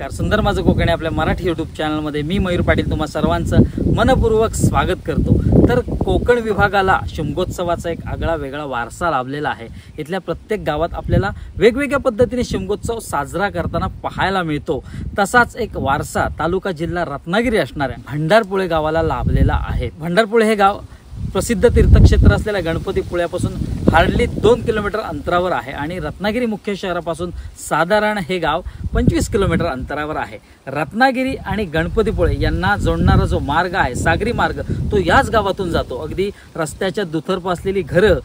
नमस्कार. सुंदर माझं कोकणी आपल्या मराठी यूट्यूब चॅनलमध्ये मी मयूर पाटील तुम्हा सर्वांचं मनपूर्वक स्वागत करतो. तर कोकण विभागाला शिमगोत्सवाचा एक आगळा वेगळा वारसा लाभलेला आहे. इथल्या प्रत्येक गावात आपल्याला वेगवेगळ्या पद्धतीने शिमगोत्सव साजरा करताना पाहायला मिळतो. तसाच एक वारसा तालुका जिल्हा रत्नागिरी असणाऱ्या भंडारपुळे गावाला लाभलेला आहे. भंडारपुळे हे गाव प्रसिद्ध तीर्थक्षेत्र असलेल्या गणपतीपुळ्यापासून हार्डली 2 किलोमीटर अंतरावर आहे आणि रत्नागिरी मुख्य शहरापासून साधारण हे गाव 25 किलोमीटर अंतरावर आहे. रत्नागिरी आणि गणपतीपुळे यांना जोडणारा जो मार्ग आहे, सागरी मार्ग, तो याच गावातून जातो. अगदी रस्त्याच्या दुतर्फा असलेली घरं,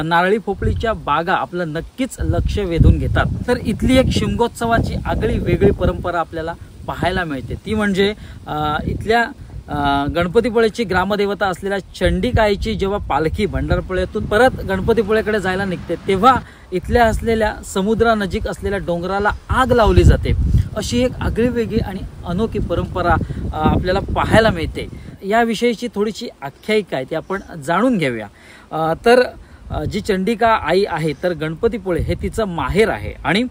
नारळी पोपळीच्या बागा आपलं नक्कीच लक्ष वेधून घेतात. तर इथली एक शिमगोत्सवाची आगळी वेगळी परंपरा आपल्याला पाहायला मिळते. ती म्हणजे इथल्या गणपतीपुळेची ग्रामदेवता असलेल्या चंडिकाईची जेव्हा पालखी भंडारपुळ्यातून परत गणपतीपुळेकडे जायला निघते, तेव्हा इथल्या असलेल्या समुद्रानजीक असलेल्या डोंगराला आग लावली जाते. अशी एक आगळीवेगळी आणि अनोखी परंपरा आपल्याला पाहायला मिळते. याविषयीची थोडीशी आख्यायिका आहे ती आपण जाणून घेऊया. तर जी चंडिका आई आहे, तर गणपतीपुळे हे तिचं माहेर आहे आणि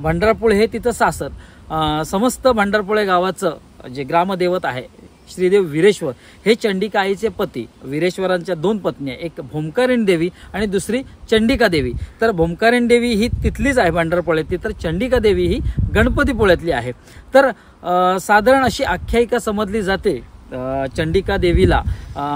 भंडारपुळे हे तिचं सासर. समस्त भंडारपुळे गावाचं जे ग्रामदेवत आहे श्रीदेव वीरेश्वर हे चंडिका आईचे पती. वीरेश्वरांच्या 2 पत्नी, एक भोमकारिणी देवी आणि दुसरी चंडिका देवी. तर भोमकारिणी देवी ही तिथलीच आहे भंडारपुळ्यातली, तर चंडिका देवी ही गणपतीपुळ्यातली आहे. तर साधारण अशी आख्यायिका समजली जाते, चंडिका देवीला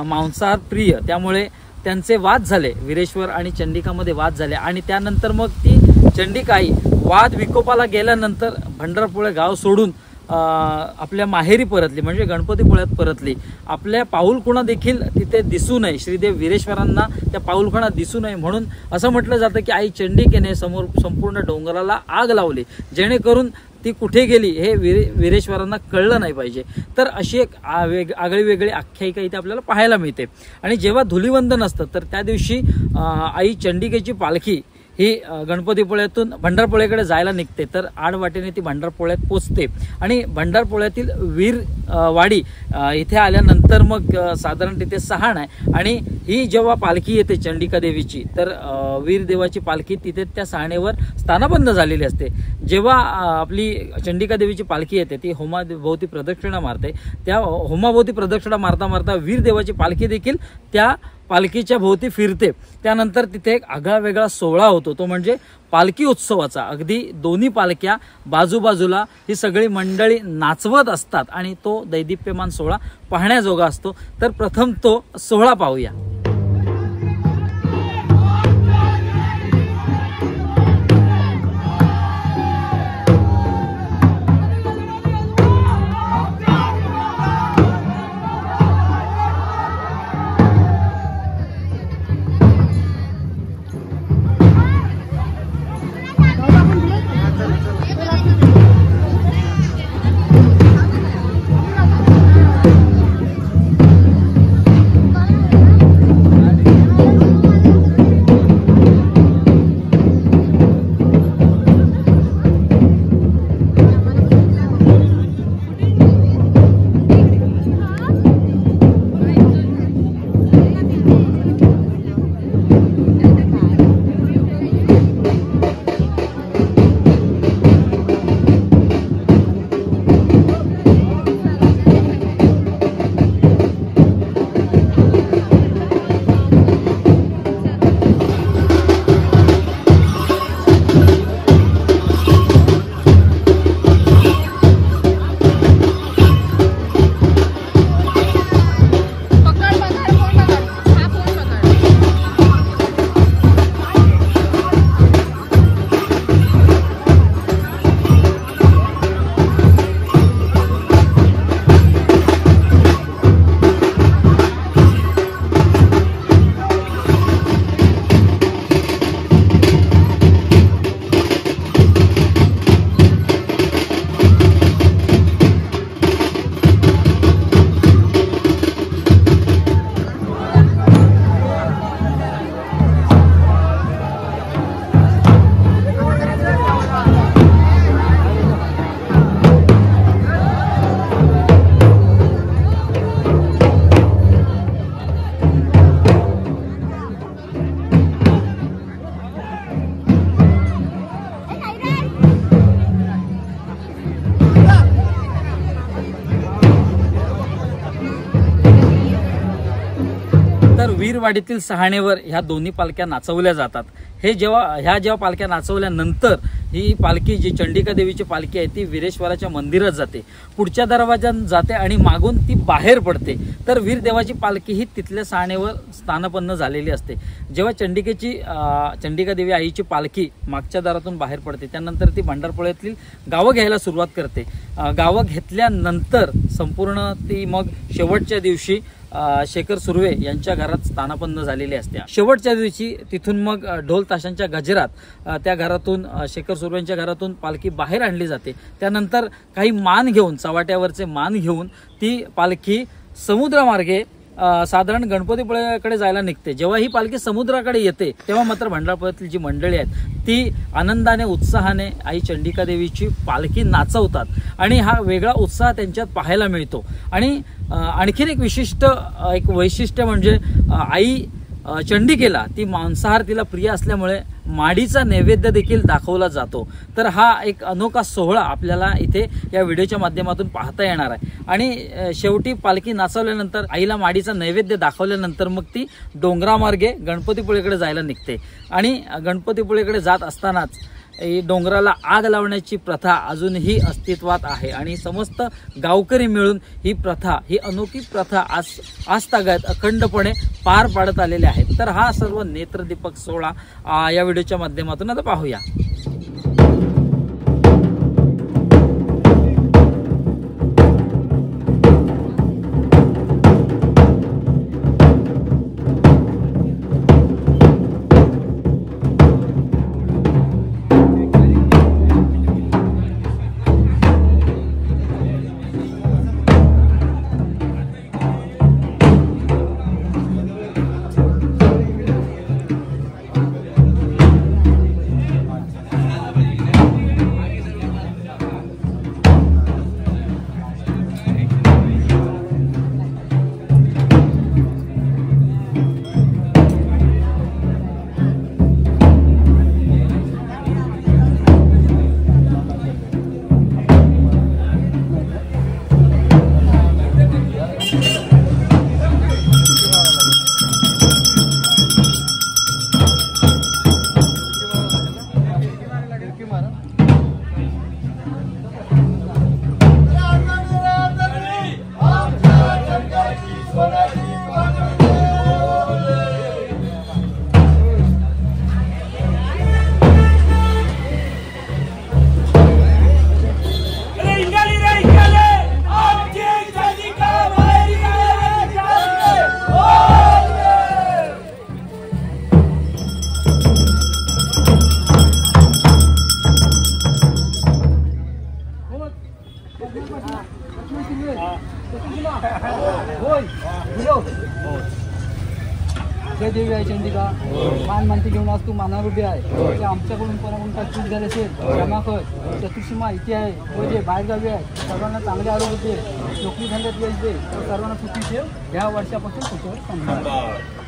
मांसाहार प्रिय, त्यामुळे त्यांचे वाद झाले, वीरेश्वर आणि चंडिकामध्ये वाद झाले आणि त्यानंतर मग ती चंडिका आई वाद विकोपाला गेल्यानंतर भंडारपुळे गाव सोडून आपल्या माहेरी परतली, म्हणजे गणपतीपुळ्यात परतली. आपल्या पाऊलखुणा देखील तिथे दिसू नये, श्रीदेव वीरेश्वरांना त्या पाऊलखुणा दिसू नये म्हणून असं म्हटलं जातं की आई चंडिकेने समोर संपूर्ण डोंगराला आग लावली, जेणेकरून ती कुठे गेली हे वीरेश्वरांना कळलं नाही पाहिजे. तर अशी एक आगळी वेगळी आख्यायिका इथे आपल्याला पाहायला मिळते. आणि जेव्हा धुलीवंदन असतं तर त्या दिवशी आई चंडिकेची पालखी ही गणपतीपुळ्यातून भंडारपुळेकडे जायला निघते. तर आडवाटेने ती भंडारपुळ्यात पोचते आणि भंडारपुळ्यातील वीरवाडी इथे आल्यानंतर मग साधारण तिथे सहाण आहे आणि ही जेव्हा पालखी येते चंडिका देवीची, तर वीरदेवाची पालखी तिथे त्या सहाणेवर स्थानबंद झालेली असते. जेव्हा आपली चंडिका देवीची पालखी येते ती होमाभोवती प्रदक्षिणा मारते. त्या होमाभोवती प्रदक्षिणा मारता मारता वीरदेवाची पालखी देखील त्या पालखीच्या भोवती फिरते. त्यानंतर तिथे एक आगळा वेगळा सोहळा होतो, तो म्हणजे पालखी उत्सवाचा. अगदी दोन्ही पालख्या बाजूबाजूला ही सगळी मंडळी नाचवत असतात आणि तो दैदिप्यमान सोहळा पाहण्याजोगा असतो. तर प्रथम तो सोहळा पाहूया. तर वीरवाडीतील सहाणेवर ह्या दोन्ही पालख्या नाचवल्या जातात। जेव्हा पालख्या नाचवल्यानंतर ही पालखी जी चंडिका देवीची पालखी आहे ती वीरेश्वराच्या मंदिरात जाते, पुढच्या दरवाजात जाते आणि मागून ती बाहेर पडते। तर वीर देवाची पालखी ही तिथल्या सहाणेवर स्थानपन्न झालेली असते। जेव्हा चंडिका देवी आईची पालखी मागच्या दारातून बाहेर पडते त्यानंतर ती भंडारपोळ्यातील गावं घ्यायला सुरुवात करते। गावं घेतल्यानंतर संपूर्ण ती मग शेवटच्या दिवशी शेखर सुर्वे यांच्या घरात स्थानापन्न झालेली असते। शेवटच्या दिवशी तिथून मग ढोल ताशांच्या गजरात त्या घरातून शेखर सुर्वेंच्या घरातून पालखी बाहेर आणली जाते। त्यानंतर काही मान घेऊन, चव्हाट्यावरचे मान घेऊन ती पालखी समुद्रमार्गे साधारण गणपतीपुळ्याकडे जायला निघते। जेव्हा ही पालखी समुद्राकडे येते तेव्हा मात्र भंडारपुळ्यातील जी मंडळी आहेत ती आनंदाने उत्साहाने आई चंडिका देवीची पालखी नाचवतात आणि हा वेगळा उत्साह त्यांच्यात पाहायला मिळतो। आणि आणखीन एक वैशिष्ट्य म्हणजे आई चंडिकेला ती मांसाहार तिला प्रिय असल्यामुळे माडीचा नैवेद्य देखील दाखवला जातो। तर हा एक अनोखा सोहळा आपल्याला इथे या व्हिडिओच्या माध्यमातून पाहता येणार आहे। आणि शेवटी पालखी नाचवल्यानंतर आईला माडीचा नैवेद्य दाखवल्यानंतर मग ती डोंगरामार्गे गणपतीपुळेकडे जायला निघते। आणि गणपतीपुळेकडे जात असतानाच डोंगराला आग लावण्याची प्रथा अजूनही अस्तित्वात आहे आणि समस्त गावकरी मिळून ही अनोखी प्रथा आजतागायत अखंडपणे पार पाडत आलेले आहेत। तर हा सर्व नेत्रदीपक सोहळा या व्हिडिओच्या माध्यमातून आता पाहूया। जय देवी आई चंडिका मान मानती घेऊन आज तू मानावर उभी आहे। ते आमच्याकडून कोणाकडून काही चूक झाली असेल क्षमा कर। चतुर्सीमा इथे आहे व जे बाहेरगावी आहे सर्वांना चांगले आरोग्य दे, नोकरी धंद्यात यश दे, सर्वांना सुखी ठेव। या वर्षापासून तुझ्यावर संभाळ।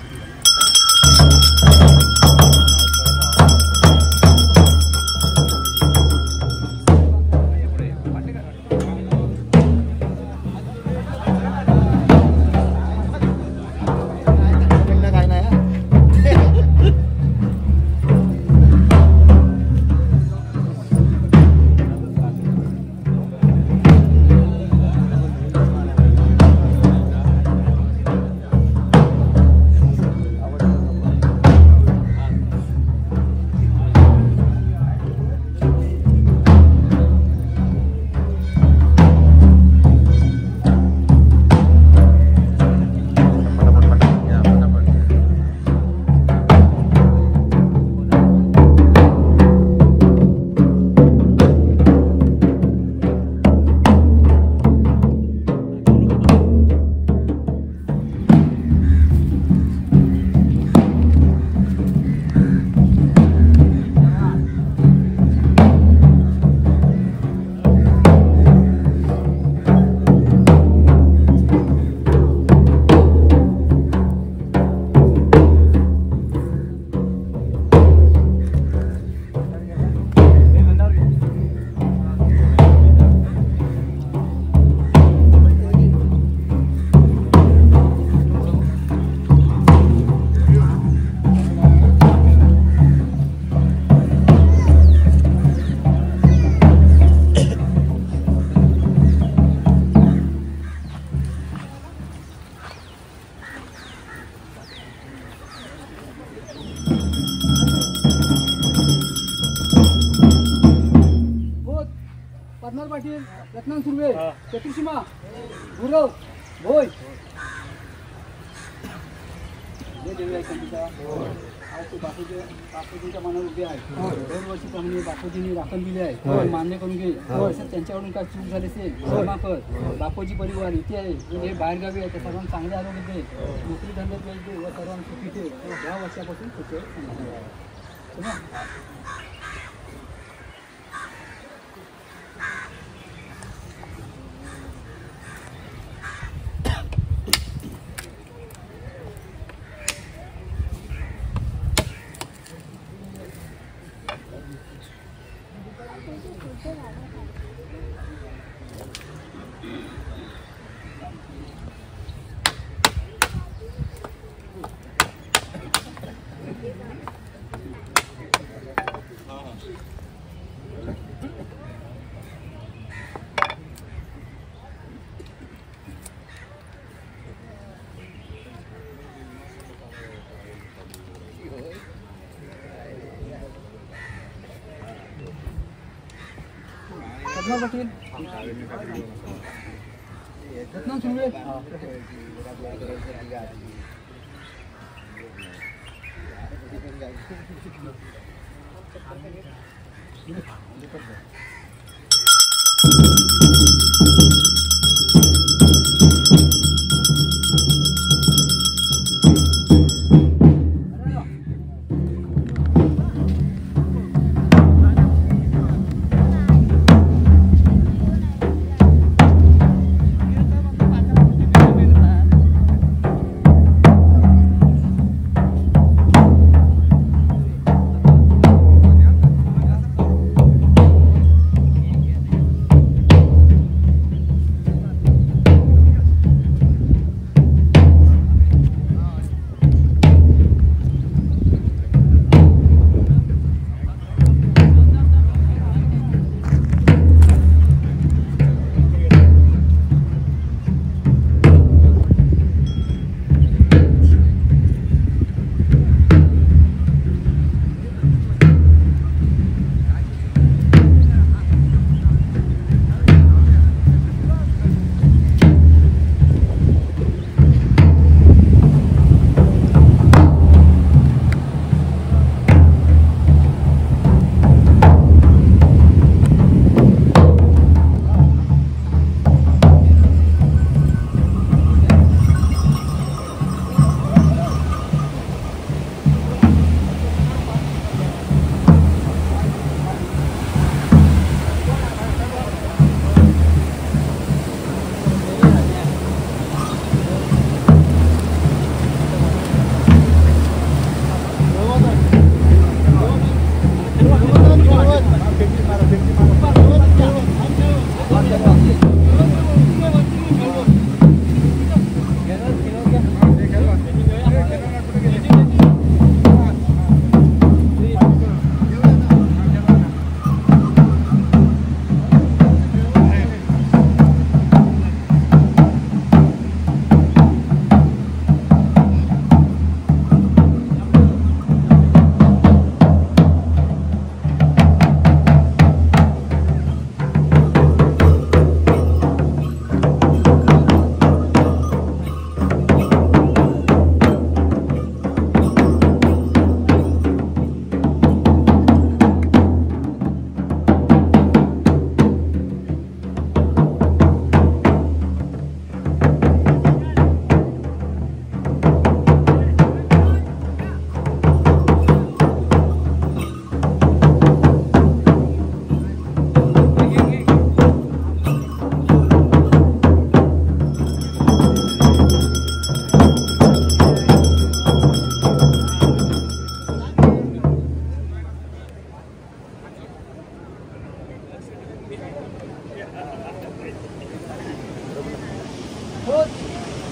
पाटील, रत्नान सुर्वे, चतुर्सीमा, गुरव, भोय. जय देवी आई चंडिका. आज तू बापूजींच्या मनावर उभे आहे. दरवर्षीप्रमाणे बापूजींनी राखण दिले आहे, मान्य करून घे. तसंच त्यांच्याकडून काय चूक झाली असेल क्षमा कर. बापूजी परिवार इथे आहे, हे बाहेरगावी आहे, त्या सर्वांना चांगले आरोग्य दे, नोकरी धंद्यात यश दे व सर्वांना सुखी ठेव. या वर्षापासून पुढचे रत्नान पाटील, रत्नान सुर्वे.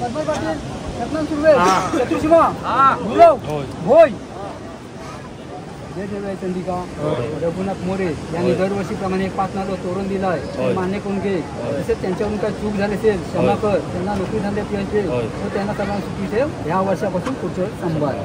पद्मन पाटील, रत्नान सुर्वे, चतुर्सीमा, गुरव, भोय. जय देवी चंडिका. रघुनाथ मोरे यांनी दरवर्षीप्रमाणे 5 नारळ तोरण दिलं आहे, मान्य करून घे. तसेच त्यांच्याकडून काय चूक झाली असेल क्षमा कर. त्यांना नोकरी धंद्यात यश दे व त्यांना सर्वांना सुखी ठेव. ह्या वर्षापासून पुढचं संभाळ.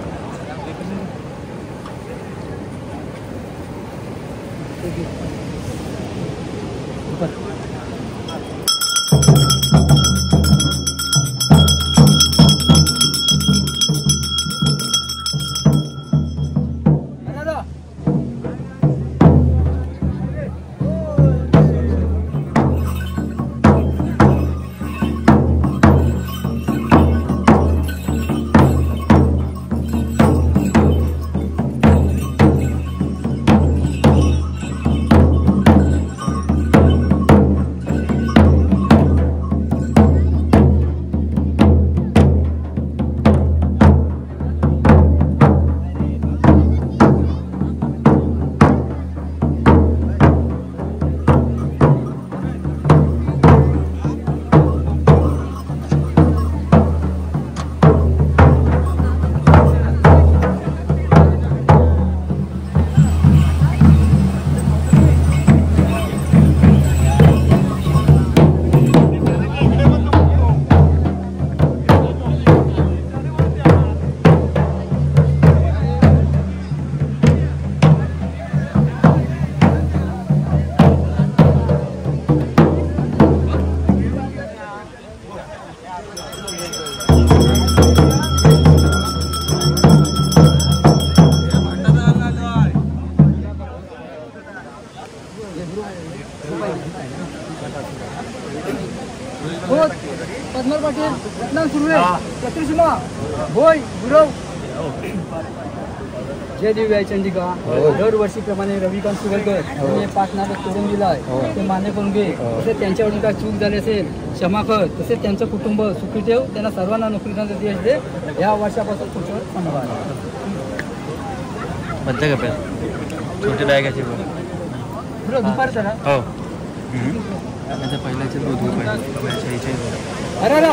होय गुरव. जय देवी आई चंडिका. दरवर्षीप्रमाणे रविकांत सुगलकर यांनी 5 नाटक तोडून दिलं आहे, ते मान्य करून घे. तसेच त्यांच्याकडून काय चूक झाली असेल क्षमा कर. तसेच त्यांचं कुटुंब सुखी ठेव, त्यांना सर्वांना नोकरीचा यश दे. या वर्षापासून पुढच्या सांभाळ. म्हणते का छोटी बॅगाची दुपार सर. हो पहिल्याचे दूध अरे ना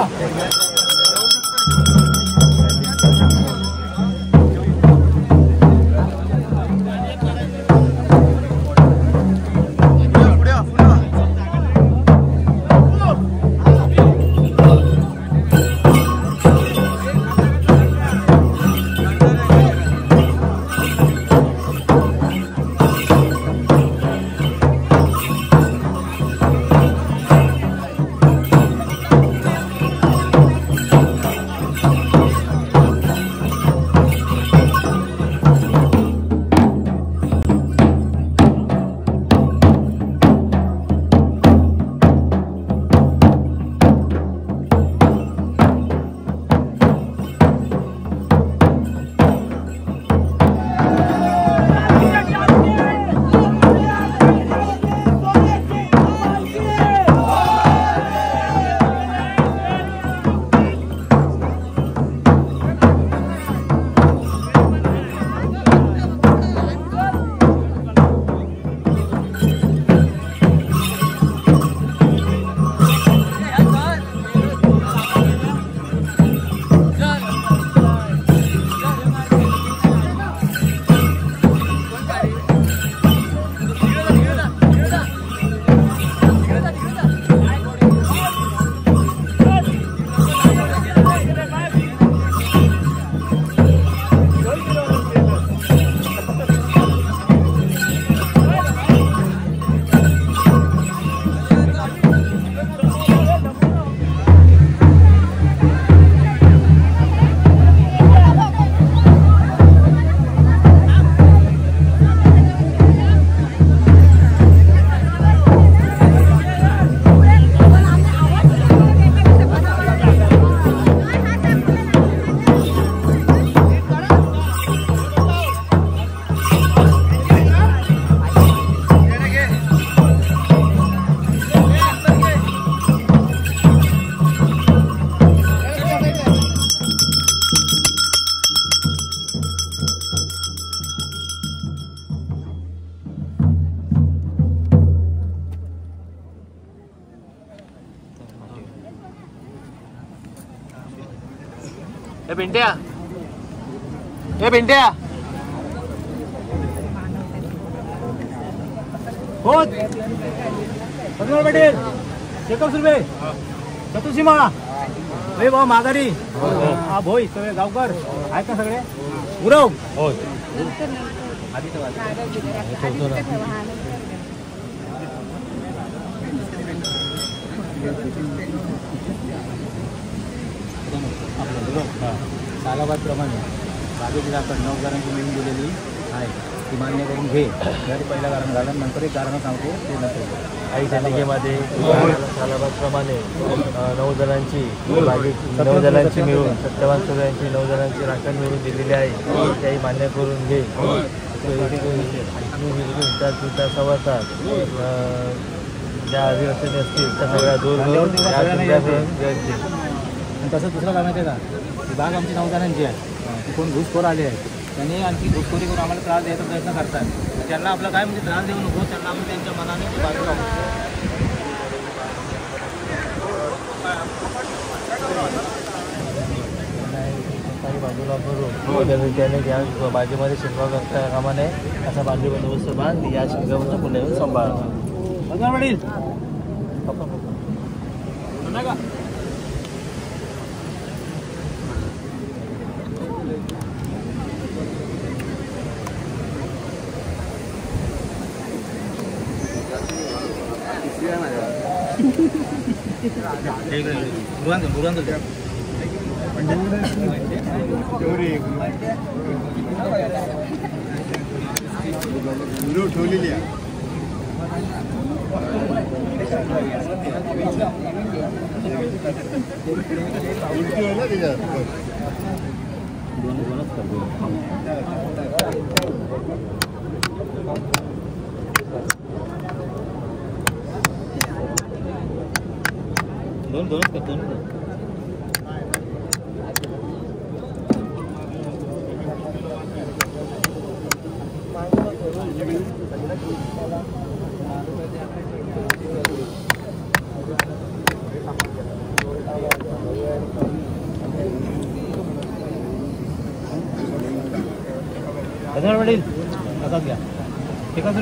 ए पिंट्या हो पद्मनाभ पाटील शेकप सुरबे चतुर्सीमा रे भाऊ माघारी हा भोई सगळे गावकर आहेत ना सगळे गुरव सालाबादप्रमाणे बागेची आपण 9 घरांची मिळून दिलेली आहे ती मान्य करून घे. जर पहिलं कारण झालं नंतर एक कारण सांगतो ते नंतर आई तालिकेमध्ये सालाबादप्रमाणे 9 जणांची मिळून सत्यवान सूर्यांची 9 जणांची राखण मिळून दिलेली आहे, त्याही मान्य करून घे. तुझा सवासात ज्या आदिवासी असतील त्या सगळ्या दूर तसं दुसरं काय माहिती आहे का, ही बाग आमची 9 जणांची आहे. कोण घुसखोर आले आहेत त्यांनी आणखी घुसखोरी करून आम्हाला त्रास द्यायचा प्रयत्न करतात. त्यांना आपला काय म्हणजे त्रास देऊ नको, त्यांना आपण त्यांच्या मनाने बाजूला काही बाजूला करून त्याने या बागेमध्ये शिरकाव करता कामा नये असा बाजू बंदोबस्त बांध या शिरकावरचा पुन्हा येऊन सांभाळा. वडील ठेवलेली आहे. वडील हातात घ्या. ठीक आहे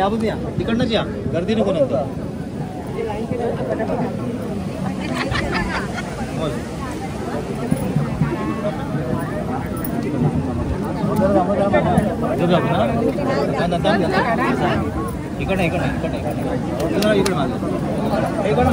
रुपये तिकडनंच या गर्दी नको नंतर. इकडे इकडे इकडे इकडे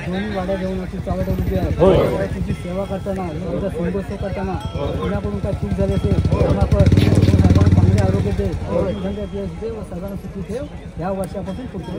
दोन्ही वाड्या घेऊन अशी चालत होती तिची सेवा करताना संघर्ष करताना कुणाकडून काय चूक झाली असेल सर्वांना चांगले आरोग्य दे, दिवस दे व सर्वांना सुखी ठेव. या वर्षापासून पुढच्या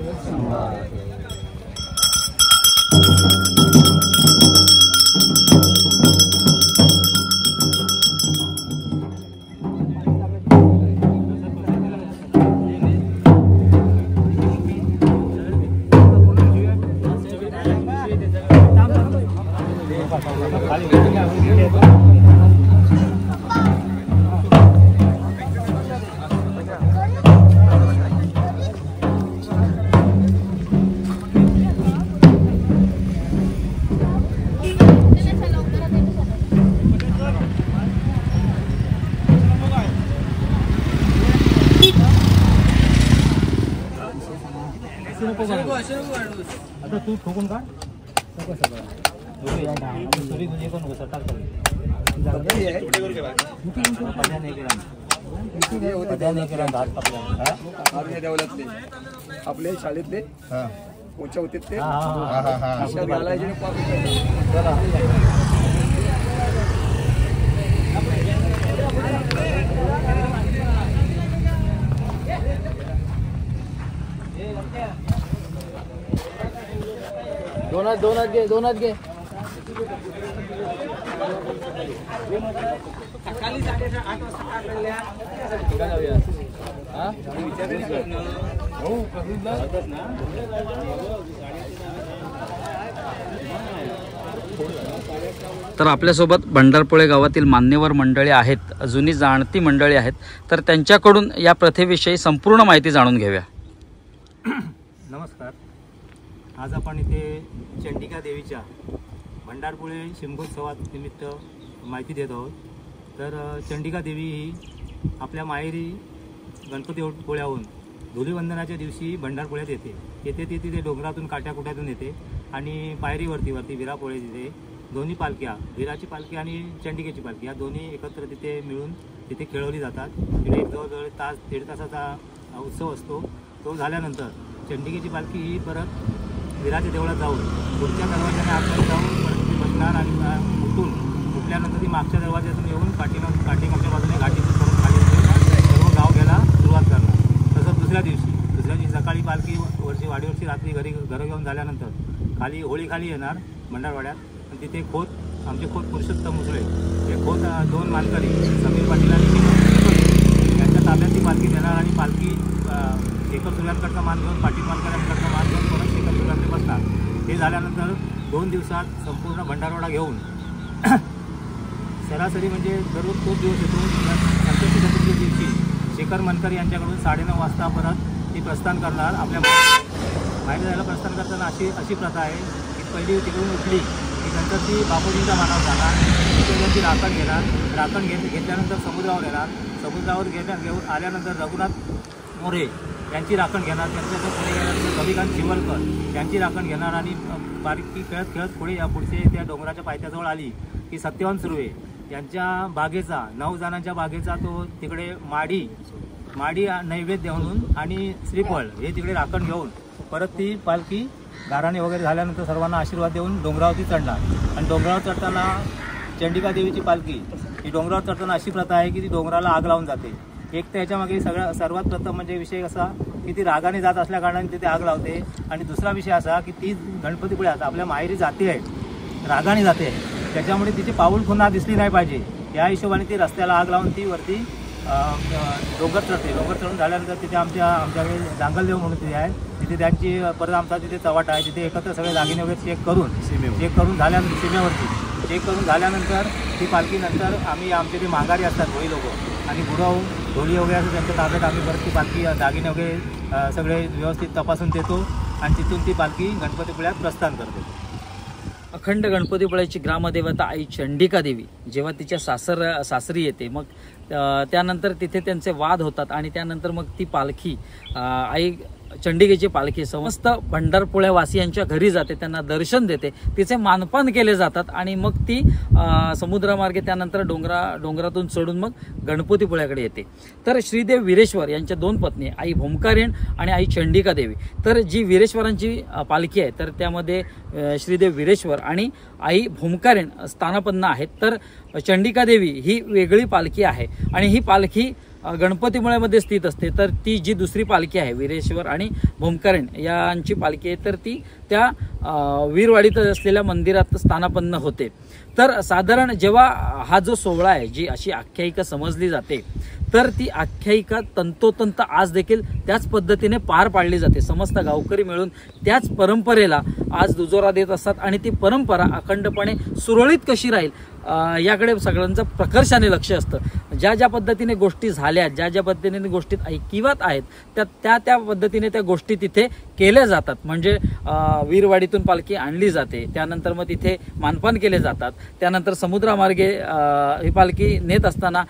आता तू ठोकून का सगळं सगळी दुनिया पण सरकार आपले शाळेतले कोचा होते ते दोनात घे तर आपल्यासोबत भंडारपुळे गावातील मान्यवर मंडळी आहेत, जुनी जाणती मंडळी आहेत. तर त्यांच्याकडून या प्रथेविषयी संपूर्ण माहिती जाणून घेऊया. नमस्कार. आज आपण इथे चंडिका देवीच्या भंडारपुळे शिमगोत्सवात निमित्त माहिती देत आहोत. तर चंडिका देवी ही आपल्या माहेरी गणपतीपुळ्याहून धुलीवंदनाच्या दिवशी भंडारपुळ्यात येते. ती तिथे डोंगरातून काट्याकुट्यातून येते आणि पायरीवरती विरापोळे तिथे दोन्ही पालख्या, विराची पालखी आणि चंडिकेची पालखी या दोन्ही एकत्र तिथे मिळून तिथे खेळवली जातात. तिथे जवळजवळ तास दीड तासाचा उत्सव असतो. तो झाल्यानंतर चंडिकेची पालखी ही परत विराच्या देवळात जाऊन पुढच्या दरवाजाने आतमध्ये जाऊन परत ती बसणार आणि उठल्यानंतर ती मागच्या दरवाज्यातून येऊन पाठीमागच्या बाजूने घाटीतून परत खाली सर्व गाव घ्यायला सुरुवात करणार. तसंच दुसऱ्या दिवशी सकाळी पालखी वाडीवरची रात्री घरं घेऊन झाल्यानंतर खाली होळी येणार भंडारवाड्यात. आणि तिथे आमचे खोत पुरुषोत्तम मुसळे हे खोत दोन मानकरी समीर पाटील आणि यांच्या ताब्यात ती पालखी देणार आणि पालखी शेखर सूर्यांकडचा मान घेऊन पाटील मानकऱ्यांकडचा मान घेऊन परत शेखर सूर्यांकडे बसणार. हे झाल्यानंतर 2 दिवसात संपूर्ण भंडारवाडा घेऊन सरासरी म्हणजे दररोज तोच दिवस येतो. संकष्टी चतुर्थी दिवशी शेखर मनकर यांच्याकडून 9:30 वाजता परत ती प्रस्थान करणार. आपल्या माहेरी जायला प्रस्थान करताना अशी प्रथा आहे की पहिली तिकडून उठली की नंतर ती बापूजींच्या मानावर जाणार. तिथे त्यांची राखण घेणार. राखण घेतल्यानंतर समुद्रावर येणार. समुद्रावर घेऊन आल्यानंतर रघुनाथ मोरे यांची राखण घेणार. त्यांच्याकडे पुढे गेल्यानंतर कविकांत शिवलकर यांची राखण घेणार आणि पालखी खेळत पुढे या पुढचे त्या डोंगराच्या पायथ्याजवळ आली की सत्यवान सुर्वे यांच्या बागेचा 9 जणांच्या बागेचा तो तिकडे माडी नैवेद्य म्हणून आणि श्रीफळ हे तिकडे राखण घेऊन परत ती पालखी गाराणे वगैरे झाल्यानंतर सर्वांना आशीर्वाद देऊन डोंगरावरती चढणार. आणि डोंगरावर चढताना चंडिका देवीची पालखी ही डोंगरावर चढताना अशी प्रथा आहे की ती डोंगराला आग लावून जाते. एक तर याच्यामागे सर्वात प्रथम म्हणजे विषय असा की ती रागाने जात असल्या कारणाने तिथे आग लावते. आणि दुसरा विषय असा की ती गणपतीपुळ्यात आपल्या माहेरी जाते आहे, रागाने जाते, त्याच्यामुळे तिची पाऊल पुन्हा दिसली नाही पाहिजे या हिशोबाने ती रस्त्याला आग लावून ती वरती डोंगर चढते. डोंगर चढून झाल्यानंतर तिथे आमच्याकडे जांगलदेव म्हणून तिथे आहे. तिथे त्यांची परत आमचा तिथे चव्हाट आहे. तिथे एकत्र सगळे दागिने वगैरे चेक करून झाल्यानंतर सीमेवरती चेक करून झाल्यानंतर ती पालखी नंतर आम्ही आमचे ते माघारी असतात होळी लोक आणि गुरव ढोली वगैरे असं त्यांच्या ताब्यात आम्ही परत ती पालखी दागिने वगैरे सगळे व्यवस्थित तपासून देतो आणि तिथून ती पालखी गणपतीपुळ्यात प्रस्थान करतो. अखंड गणपतीपुळ्याची ग्रामदेवता आई चंडिका देवी जेव्हा तिच्या सासरी येते, मग त्यानंतर तिथे त्यांचे वाद होतात आणि त्यानंतर मग ती पालखी आई चंडिकेची पालखी समस्त पंढरपुळ्या वासियांच्या घरी जाते, त्यांना दर्शन देते, तिचे मानपान केले जातात आणि मग ती समुद्रमार्गे त्यानंतर डोंगरातून चढून मग गणपतीपुळ्याकडे येते. तर श्रीदेव वीरेश्वर यांच्या 2 पत्नी, आई भोमकारेण आणि आई चंडिका देवी. तर जी वीरेश्वरांची पालखी आहे तर त्यामध्ये श्रीदेव वीरेश्वर आणि आई भोमकारेण स्थानापन्न आहेत. तर चंडिका देवी ही वेगळी पालखी आहे आणि ही पालखी गणपतीमुळ्यामध्ये स्थित असते. तर ती जी दुसरी पालखी आहे वीरेश्वर आणि भोमकारेण यांची पालखी आहे तर ती त्या वीरवाडीत असलेल्या मंदिरात स्थानापन्न होते. तर साधारण जेव्हा हा जो सोहळा आहे, जी अशी आख्यायिका समजली जाते, तर ती आख्यायिका तंतोतंत आज देखील त्याच पद्धतीने पार पाडली जाते. समस्त गावकरी मिळून त्याच परंपरेला आज दुजोरा देत असतात आणि ती परंपरा अखंडपणे सुरळीत कशी राहील याकडे सगळ्यांचं प्रकर्षाने लक्ष असतं. ज्या ज्या पद्धतीने गोष्टी झाल्या, ज्या ज्या पद्धतीने गोष्टीत ऐकिवात आहेत, त्या पद्धतीने त्या गोष्टी तिथे केल्या जातात. म्हणजे वीरवाडीतून पालखी आणली जाते, त्यानंतर मग तिथे मानपान केले जातात, त्यानंतर समुद्रामार्गे ही पालखी नेत असताना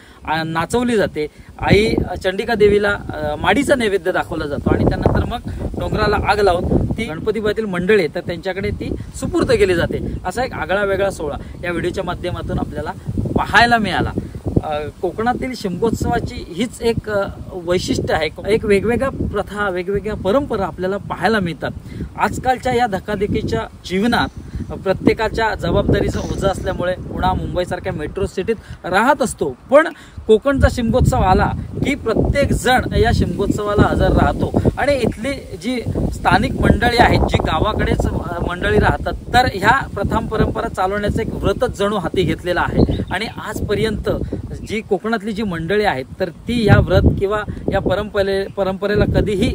नाचवली जाते. आई चंडिका देवीला माडीचा नैवेद्य दाखवला जातो आणि त्यानंतर मग डोंगराला आग लावून ती गणपतीबातील मंडळी तर त्यांच्याकडे ती सुपूर्द केली जाते. असा एक आगळा वेगळा सोहळा या व्हिडिओच्या माध्यमातून आपल्याला पाहायला मिळाला. कोकणातील शिमगोत्सवाची हीच एक वैशिष्ट्य आहे. एक वेगवेगळ्या प्रथा, वेगवेगळ्या परंपरा आपल्याला पाहायला मिळतात. आजकालच्या या धकाधकीच्या जीवनात प्रत्येकाच्या जबाबदारीचं ओझं असल्यामुळे पुणा, मुंबईसारख्या मेट्रो सिटीत राहत असतो, पण कोकणचा शिमगोत्सव आला की प्रत्येक जण या शिमगोत्सवाला हजर राहतो आणि इथली जी स्थानिक मंडळी आहेत, जी गावाकडेच मंडळी राहतात, तर ह्या प्रथा परंपरा चालवण्याचं एक व्रतच जणू हाती घेतलेलं आहे. आणि आजपर्यंत जी कोकणातली जी मंडळी आहेत तर ती या व्रत किंवा या परंपरेला कधीही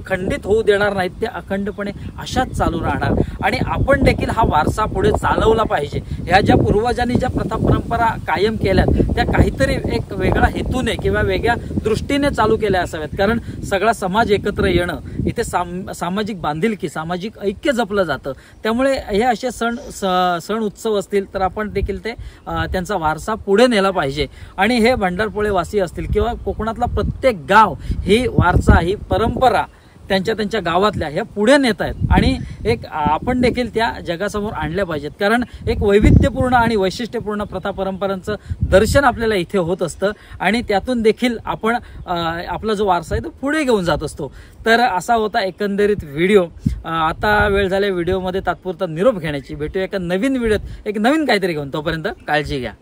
खंडित होऊ देणार नाहीत. ते अखंडपणे अशाच चालू राहणार आणि आपण देखील हा वारसा पुढे चालवला पाहिजे. ह्या ज्या पूर्वजांनी ज्या प्रथा परंपरा कायम केल्यात त्या काहीतरी एक वेगळ्या हेतूने किंवा वेगळ्या दृष्टीने चालू केल्या असाव्यात. कारण सगळा समाज एकत्र येणं, इथे सामाजिक बांधिलकी, सामाजिक ऐक्य जपलं जातं. त्यामुळे हे असे सण उत्सव असतील तर आपण देखील ते त्यांचा वारसा पुढे नेला पाहिजे. आणि हे पंढरपुळे वासी असतील किंवा कोकणातला प्रत्येक गाव ही वारसा, ही परंपरा त्यांच्या गावातल्या ह्या पुढे नेत आहेत आणि एक आपण देखील त्या जगासमोर आणल्या पाहिजेत. कारण एक वैविध्यपूर्ण आणि वैशिष्ट्यपूर्ण प्रथा परंपरांचं दर्शन आपल्याला इथे होत असतं आणि त्यातून देखील आपण आपला जो वारसा आहे तो पुढे घेऊन जात असतो. तर असा होता एकंदरीत व्हिडिओ. आता वेळ झाल्या व्हिडिओमध्ये तात्पुरता निरोप घेण्याची. भेटूया एका नवीन व्हिडिओत एक नवीन काहीतरी घेऊन. तोपर्यंत काळजी घ्या.